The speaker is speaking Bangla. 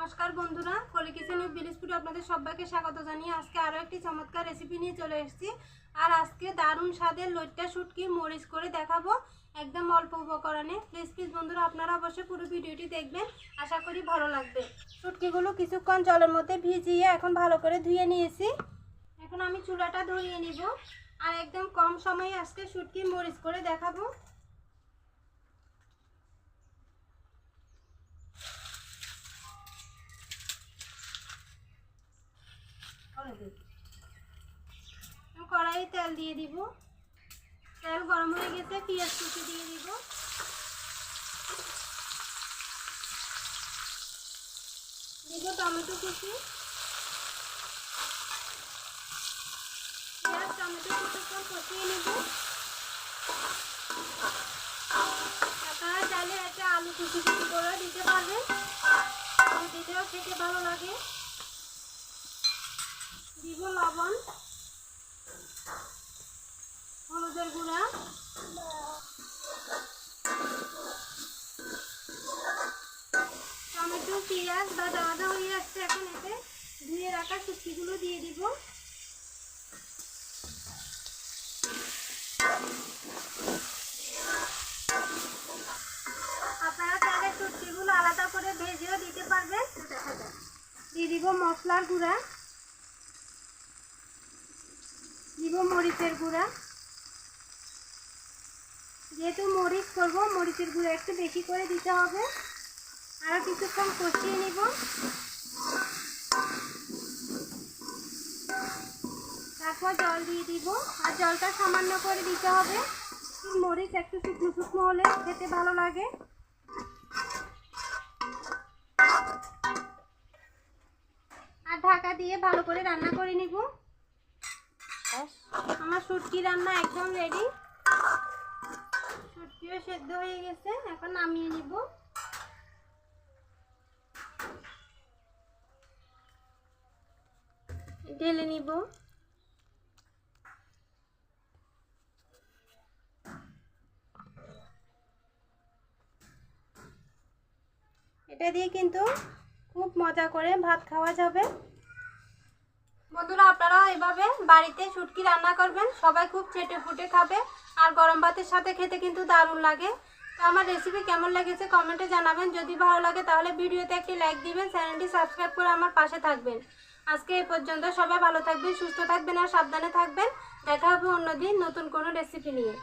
নমস্কার বন্ধুরা, কলি কিচেন উইথ বিলিস ফুডে আপনাদের সবাইকে স্বাগত জানিয়ে আজকে আরও একটি চমৎকার রেসিপি নিয়ে চলে এসেছি। আর আজকে দারুণ স্বাদের লইট্টা শুটকি মরিচ করে দেখাবো একদম অল্প উপকরণে। প্লিজ বন্ধুরা আপনারা অবশ্যই পুরো ভিডিওটি দেখবেন, আশা করি ভালো লাগবে। শুটকিগুলো কিছুক্ষণ জলের মধ্যে ভিজিয়ে এখন ভালো করে ধুয়ে নিয়েছি। এখন আমি চুলাটা ধরিয়ে নিব আর একদম কম সময়ে আজকে শুটকি মরিচ করে দেখাবো। কড়াই তেল দিয়ে দিব। তেল গরম হয়ে গেছে, পেঁয়াজ কুচি দিয়ে দিব। দিব টমেটো কুচি। পেঁয়াজ টমেটো কিছুক্ষণ কষিয়ে নেব। আপনারা চাইলে একটা আলু কুচি করে দিতে পারবেন, দিতেও খেতে ভালো লাগে। দিব লবণ, হলুদের গুঁড়া, টমেটো পেঁয়াজ বাদা হয়ে আসছে। এখন এতে ধুয়ে রাখা শুটকিগুলো দিয়ে দিব। আপনারা চাইলে শুটকিগুলো আলাদা করে ভেজেও দিতে পারবেন। দিয়ে দিব মশলার গুঁড়া, দিব মরিচের গুঁড়া। যেহেতু মরিচ করবো, মরিচের গুঁড়া একটু বেশি করে দিতে হবে। আরও কিছুক্ষণ কষিয়ে নিব। তারপর জল দিয়ে দিব, আর জলটা সামান্য করে দিতে হবে। মরিচ একটু শুকনো শুকনো হলে খেতে ভালো লাগে। আর ঢাকা দিয়ে ভালো করে রান্না করে নিব। আমার শুটকি রান্না একদম রেডি। শুটকিও সেদ্ধ হয়ে গেছে, এখন নামিয়ে নিব। ঢেলে নিব। এটা দিয়ে কিন্তু খুব মজা করে ভাত খাওয়া যাবে। বন্ধুরা আপনারা এভাবে বাড়িতে শুটকি রান্না করবেন, সবাই খুব চেটে ফুটে খাবে। আর গরম ভাতের সাথে খেতে কিন্তু দারুণ লাগে। তো আমার রেসিপি কেমন লেগেছে কমেন্টে জানাবেন। যদি ভালো লাগে তাহলে ভিডিওতে একটি লাইক দিবেন, চ্যানেলটি সাবস্ক্রাইব করে আমার পাশে থাকবেন। আজকে এই পর্যন্ত। সবাই ভালো থাকবেন, সুস্থ থাকবেন আর সাবধানে থাকবেন। দেখা হবে অন্যদিন নতুন কোনো রেসিপি নিয়ে।